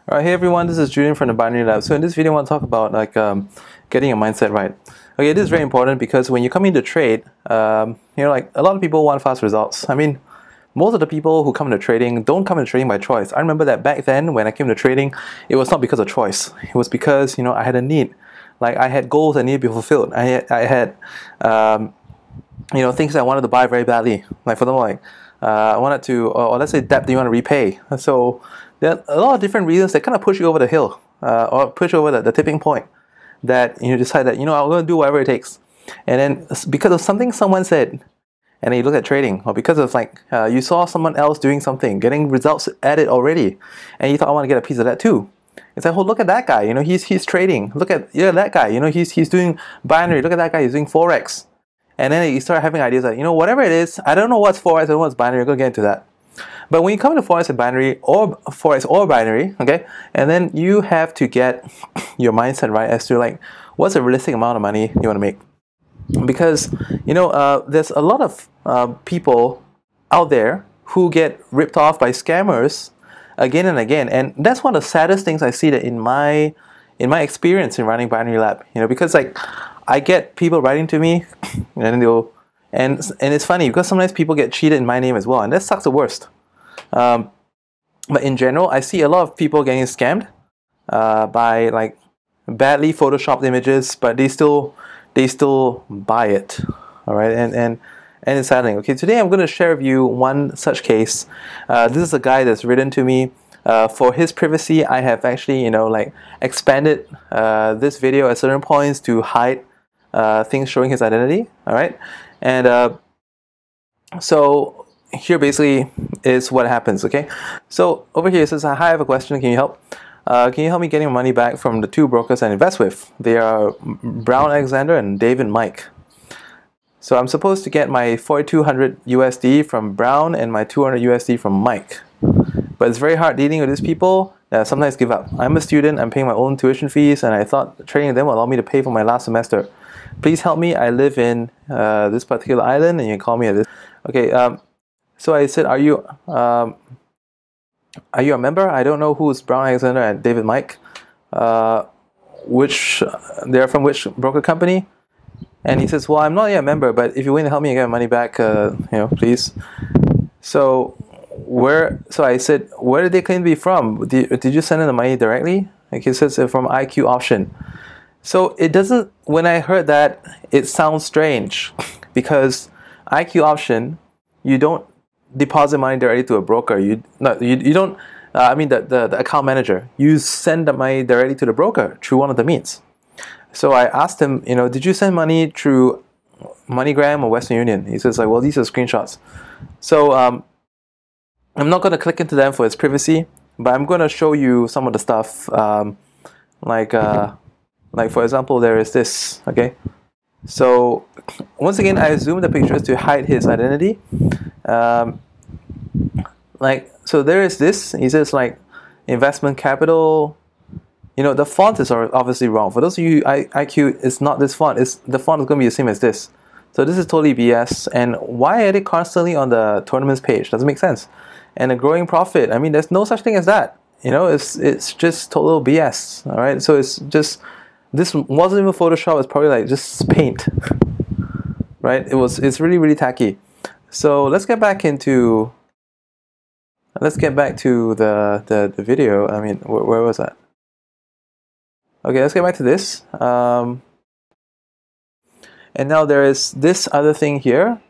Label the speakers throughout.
Speaker 1: Alright, hey everyone, this is Julian from the Binary Lab. So in this video, I want to talk about getting your mindset right. Okay, this is very important because when you come into trade, like a lot of people want fast results. I mean, most of the people who come into trading don't come into trading by choice. I remember that back then when I came to trading, it was not because of choice. It was because I had a need. Like I had goals that needed to be fulfilled. I had things that I wanted to buy very badly. Like for example, I wanted to, or let's say debt that you want to repay. So there are a lot of different reasons that kind of push you over the hill, or push you over the tipping point, that you decide that I'm going to do whatever it takes. And then because of something someone said, and then you look at trading, or because of you saw someone else doing something, getting results at it already, and you thought, I want to get a piece of that too. It's like, oh, look at that guy, he's trading. Look at that guy, he's doing binary. Look at that guy, he's doing forex. And then you start having ideas like, whatever it is, I don't know what's forex, I don't know what's binary. We're going to get into that. But when you come to forex or binary, okay, and then you have to get your mindset right as to what's a realistic amount of money you want to make. Because there's a lot of people out there who get ripped off by scammers again and again, and that's one of the saddest things I see that in my experience in running Binary Lab. Because I get people writing to me, and and it's funny because sometimes people get cheated in my name as well, and that sucks the worst. But in general, I see a lot of people getting scammed by badly photoshopped images, but they still buy it. All right, and it's saddening. Okay, today I'm going to share with you one such case. This is a guy that's written to me. For his privacy, I have actually expanded this video at certain points to hide things showing his identity. All right, and so here basically is what happens. Okay, so over here it says, hi, I have a question, can you help? Can you help me getting money back from the two brokers I invest with? They are Brown Alexander and David Mike. So I'm supposed to get my 4,200 USD from Brown and my 200 USD from Mike. But it's very hard dealing with these people that I sometimes give up. I'm a student, I'm paying my own tuition fees, and I thought trading with them will allow me to pay for my last semester. Please help me, I live in this particular island, and you can call me at this. Okay, so I said, are you a member? I don't know who's Brown Alexander and David Mike. They're from which broker company? And he says, well, I'm not yet a member, but if you're willing to help me get my money back, please. So I said, where did they claim to be from? Did you send them the money directly? He says from IQ Option. So it doesn't. When I heard that, it sounds strange because IQ Option, you don't deposit money directly to a broker. You don't. I mean the account manager. You send the money directly to the broker through one of the means. So I asked him, did you send money through MoneyGram or Western Union? He says well, these are screenshots. So I'm not going to click into them for its privacy, but I'm going to show you some of the stuff. Like for example, there is this. Okay. So once again, I zoomed the pictures to hide his identity. So there is this. He says investment capital. The font is obviously wrong. For those of you IQ, it's not this font. The font is going to be the same as this. So this is totally BS. And why are they constantly on the tournaments page? Doesn't make sense. And a growing profit. I mean, there's no such thing as that. It's just total BS. All right. So it's just, this wasn't even Photoshop. It's probably just paint. Right. It's really, really tacky. So let's get back to the video. I mean, where was that? Okay, let's get back to this. And now there is this other thing here.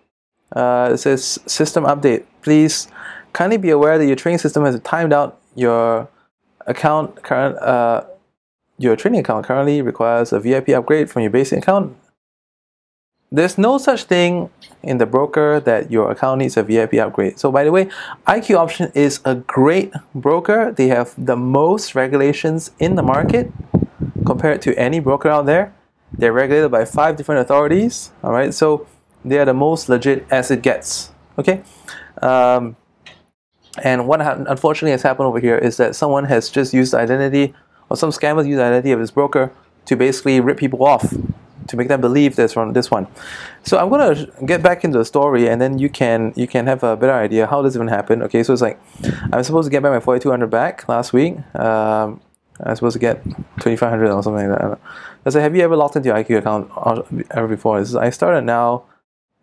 Speaker 1: It says system update. Please kindly be aware that your trading system has timed out your account. Your trading account currently requires a VIP upgrade from your basic account. There's no such thing in the broker that your account needs a VIP upgrade. So by the way, IQ Option is a great broker. They have the most regulations in the market compared to any broker out there. They're regulated by 5 different authorities. All right, so they are the most legit as it gets. Okay, and what unfortunately has happened over here is that someone has just used the identity, or some scammers use the identity of this broker to basically rip people off. to make them believe this one. So I'm gonna get back into the story, and then you can have a better idea how this even happened. Okay, so it's like I'm supposed to get back my 4,200 back last week. I'm supposed to get 2,500 or something like that. I don't know. I said, have you ever logged into your IQ account ever before? This is, I just started now,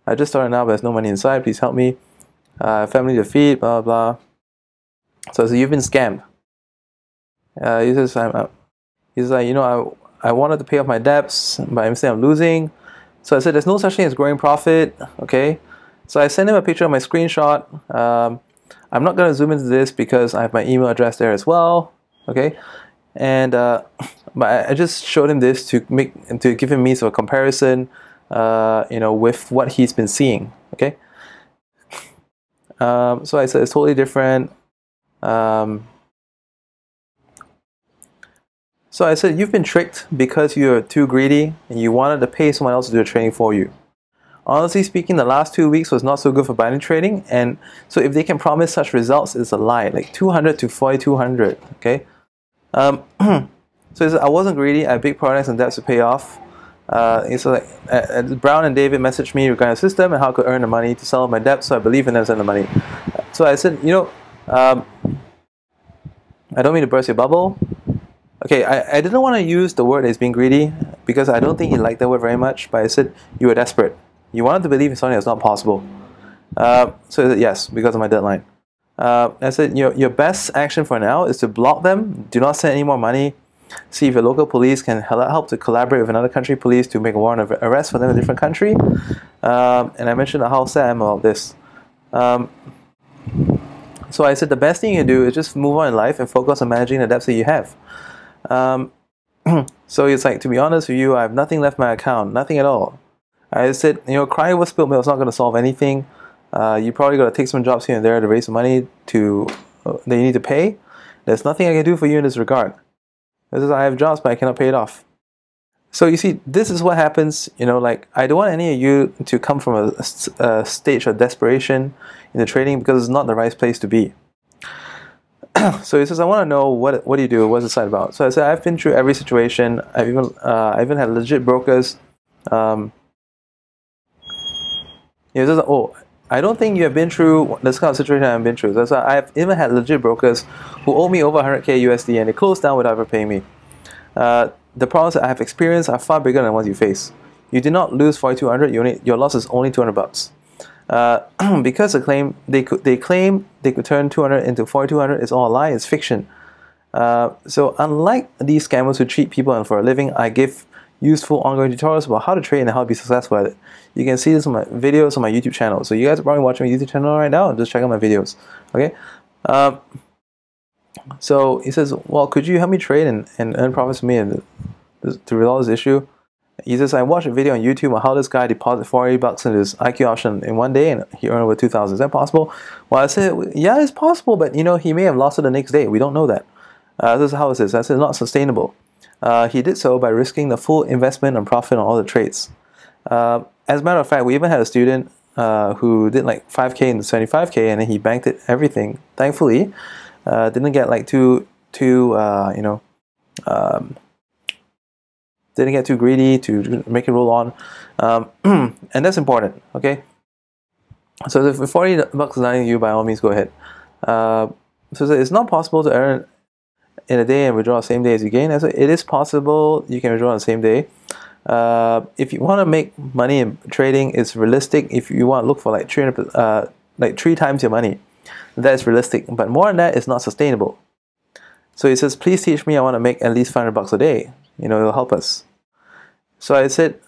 Speaker 1: but there's no money inside. Please help me. Family to feed, blah blah. So you've been scammed. He says, he's like, you know, I wanted to pay off my debts, but instead I'm losing. So I said, there's no such thing as growing profit. Okay. So I sent him a picture of my screenshot. I'm not going to zoom into this because I have my email address there as well. Okay. And but I just showed him this to give him me sort of comparison, you know, with what he's been seeing. Okay. So I said it's totally different. So I said, you've been tricked because you're too greedy and you wanted to pay someone else to do the trading for you. Honestly speaking, the last 2 weeks was not so good for binary trading, and so if they can promise such results, it's a lie. Like 200 to 4,200. Okay. So he said, I wasn't greedy. I have big products and debts to pay off. It's like Brown and David messaged me regarding the system and how I could earn the money to sell off my debt. So I believe in them send the money. So I said, you know, I don't mean to burst your bubble. Okay, I didn't want to use the word as being greedy because I don't think he liked that word very much, but I said you were desperate. You wanted to believe in something that's not possible. So he said, yes, because of my deadline. I said, your best action for now is to block them. Do not send any more money. See if your local police can help to collaborate with another country police to make a warrant of arrest for them in a different country. And I mentioned how sad I am about this. So I said the best thing you can do is just move on in life and focus on managing the debts that you have. So it's like, to be honest with you, I have nothing left in my account, nothing at all. I said, you know, crying over spilled milk is not going to solve anything. You probably got to take some jobs here and there to raise some money that you need to pay. There's nothing I can do for you in this regard. This is, I have jobs, but I cannot pay it off. So you see, this is what happens. You know, like I don't want any of you to come from a stage of desperation in the trading because it's not the right place to be. So he says, I want to know what do you do? What's the site about? So I said, I've been through every situation. I even had legit brokers. He says, oh, I don't think you have been through this kind of situation I've been through. So I've even had legit brokers who owe me over 100k USD and they closed down without ever paying me. The problems that I have experienced are far bigger than the ones you face. You did not lose 4,200. Your loss is only 200 bucks. Because they claim they could turn 200 into 4,200 is all a lie. It's fiction. So unlike these scammers who cheat people for a living, I give useful ongoing tutorials about how to trade and how to be successful at it. You can see this in my videos on my YouTube channel. So you guys are probably watching my YouTube channel right now and just check out my videos. Okay. So he says, well, could you help me trade and earn profits for me and to resolve this issue? He says, I watched a video on YouTube on how this guy deposited 40 bucks into his IQ option in one day and he earned over 2,000. Is that possible? Well, I said, yeah, it's possible, but you know, he may have lost it the next day. We don't know that. This is how it is. I said, it's not sustainable. He did so by risking the full investment and profit on all the trades. As a matter of fact, we even had a student who did like 5k and 75k and then he banked it everything. Thankfully, didn't get like didn't get too greedy to make it roll on, and that's important. Okay, so if 40 bucks is lying to you, by all means go ahead. So it's not possible to earn in a day and withdraw the same day as you gain. So it is possible you can withdraw on the same day. If you want to make money in trading, it's realistic. If you want to look for like 3 times your money, that's realistic. But more than that, it's not sustainable. So he says, please teach me. I want to make at least 500 bucks a day. You know, it'll help us. So I said,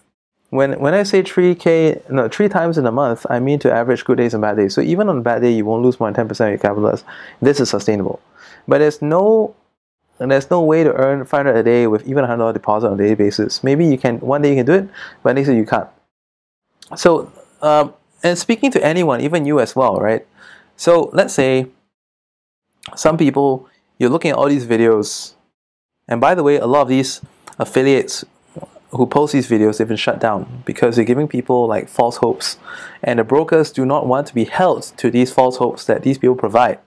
Speaker 1: when I say 3 times in a month, I mean to average good days and bad days. So even on a bad day, you won't lose more than 10% of your capital. This is sustainable. But there's no way to earn 500 a day with even $100 deposit on a daily basis. Maybe you can, one day you can do it, but next day you can't. So, and speaking to anyone, even you as well, right? So let's say some people, you're looking at all these videos, and by the way, a lot of these affiliates who post these videos, they've been shut down because they're giving people like false hopes, and the brokers do not want to be held to these false hopes that these people provide.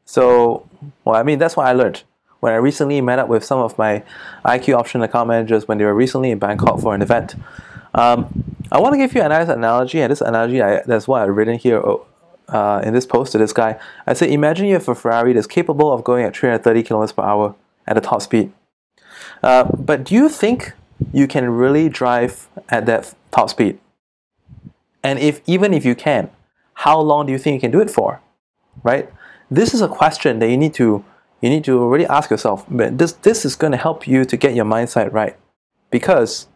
Speaker 1: So, well, I mean, that's what I learned. when I recently met up with some of my IQ option account managers when they were recently in Bangkok for an event. I want to give you a nice analogy, and this analogy, that's what I've written here in this post to this guy. I say, imagine you have a Ferrari that's capable of going at 330 kilometers per hour at the top speed. But do you think you can really drive at that top speed? And even if you can, how long do you think you can do it for? Right? This is a question that you need to really ask yourself. But this is going to help you to get your mindset right, because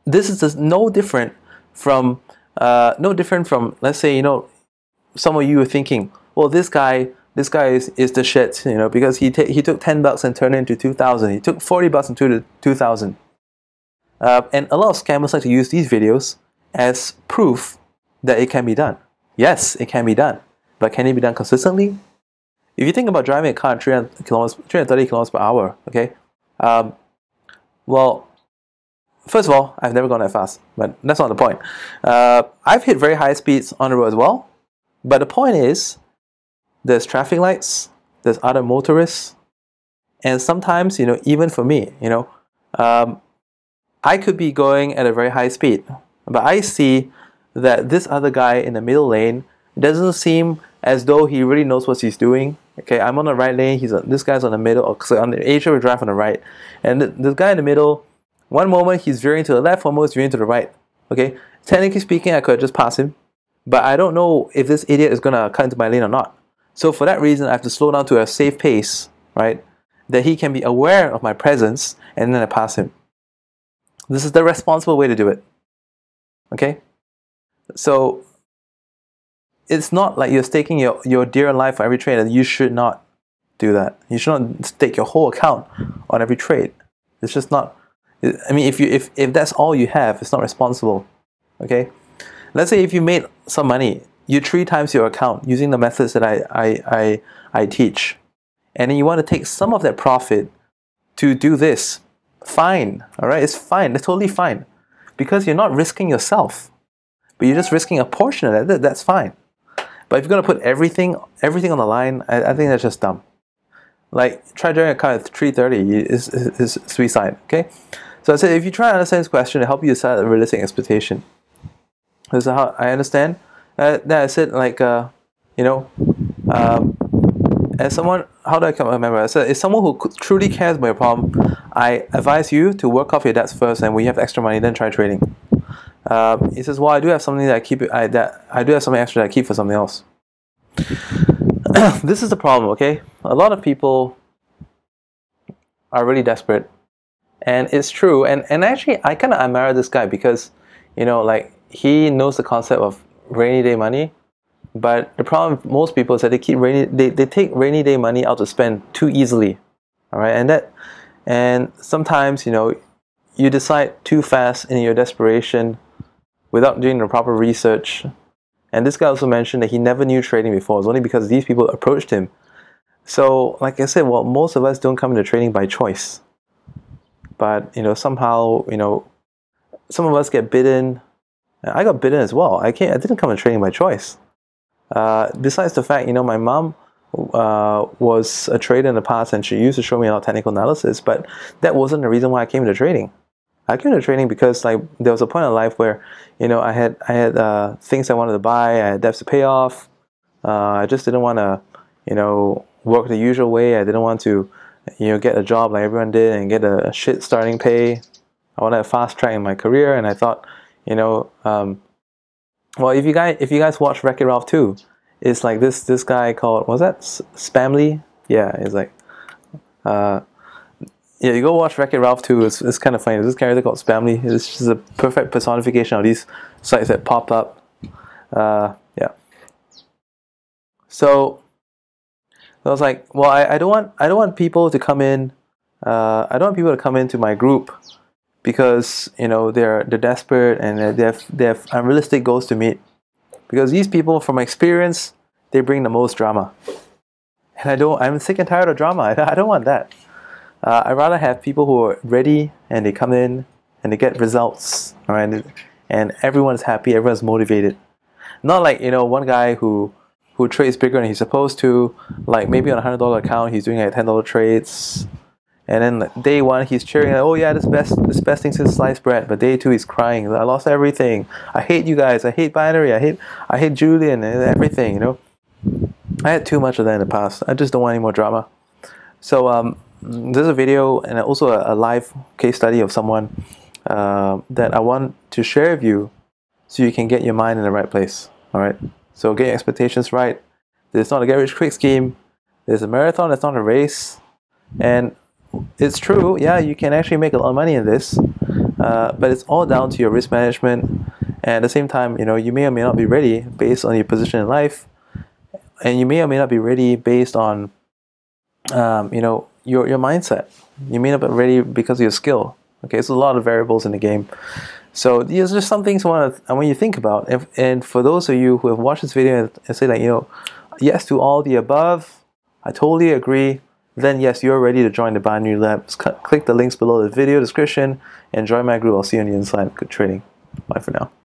Speaker 1: this is just no different from let's say, some of you are thinking, well, this guy is the shit, because he took $10 and turned it into 2,000. He took $40 and turned it into 2,000. And a lot of scammers like to use these videos as proof that it can be done. Yes, it can be done, but can it be done consistently? If you think about driving a car at 330 kilometers per hour, okay, well, first of all, I've never gone that fast, but that's not the point. I've hit very high speeds on the road as well, but the point is, there's traffic lights, there's other motorists, and sometimes, even for me, I could be going at a very high speed, but I see that this other guy in the middle lane doesn't seem as though he really knows what he's doing. Okay, I'm on the right lane, this guy's on the middle, so on the Asia we drive on the right, and this guy in the middle, one moment he's veering to the left, one moment he's veering to the right. Okay, technically speaking, I could just pass him, but I don't know if this idiot is gonna cut into my lane or not. So for that reason, I have to slow down to a safe pace, right? That he can be aware of my presence, and then I pass him. This is the responsible way to do it. Okay? So it's not like you're staking your dear life for every trade, and you should not do that. You should not stake your whole account on every trade. It's just not. I mean, if that's all you have, it's not responsible. Okay? Let's say if you made some money, you 3 times your account using the methods that I teach, and then you want to take some of that profit to do this. Fine, all right, it's fine, it's totally fine, because you're not risking yourself, but you're just risking a portion of that. That's fine. But if you're gonna put everything on the line, I think that's just dumb. Like, try driving a car at 330 is suicide. Okay, so I said, if you try to understand this question to help you set a realistic expectation. This is how I understand. Then I said, like, as someone, how do I remember? I said, as someone who truly cares about your problem, I advise you to work off your debts first, and when you have extra money, then try trading. He says, well, I do have something that I do have something extra that I keep for something else. This is the problem, okay? A lot of people are really desperate, and it's true. And actually, I kind of admire this guy because, like, he knows the concept of rainy day money. But the problem with most people is that they take rainy day money out to spend too easily, all right? And sometimes, you decide too fast in your desperation without doing the proper research. And this guy also mentioned that he never knew trading before. It's only because these people approached him. So, like I said, well, most of us don't come into trading by choice. But, somehow, some of us get bitten. I got bitten as well. I didn't come into trading by choice. Besides the fact, my mom was a trader in the past, and she used to show me a lot of technical analysis, but that wasn't the reason why I came into trading. I came into trading because, like, there was a point in life where, I had things I wanted to buy, I had debts to pay off. I just didn't want to, work the usual way. I didn't want to, get a job like everyone did and get a shit starting pay. I wanted a fast track in my career, and I thought, well, if you guys watch Wreck-It Ralph 2, it's like this guy called, was that Spamly? Yeah, it's like, yeah, you go watch Wreck-It Ralph 2. It's kind of funny. There's this character called Spamly. It's just a perfect personification of these sites that pop up. Yeah. So I was like, well, I don't want people to come in. I don't want people to come into my group because they're desperate and they have unrealistic goals to meet. Because these people, from experience, they bring the most drama, and I'm sick and tired of drama. I don't want that. I'd rather have people who are ready and they come in and they get results, all right, and everyone's happy, everyone's motivated. Not like one guy who who trades bigger than he's supposed to. Like maybe on a $100 account, he's doing like $10 trades. And then like, day one, he's cheering, like, oh yeah, this best thing since sliced bread. But day two, he's crying. I lost everything. I hate you guys. I hate binary. I hate Julian and everything. You know, I had too much of that in the past. I just don't want any more drama. So there's a video and also a live case study of someone that I want to share with you, so you can get your mind in the right place. All right. So get your expectations right. It's not a get rich quick scheme. There's a marathon. It's not a race. And it's true, yeah, you can actually make a lot of money in this, but it's all down to your risk management. And at the same time, you know, you may or may not be ready based on your position in life, and you may or may not be ready based on, you know, your mindset. You may not be ready because of your skill. Okay, so a lot of variables in the game. So there's just some things I want you to think about. And for those of you who have watched this video and say like, you know, yes to all the above, I totally agree. Then yes, you're ready to join the Binary Lab. Click the links below the video description and join my group. I'll see you on the inside. Good trading. Bye for now.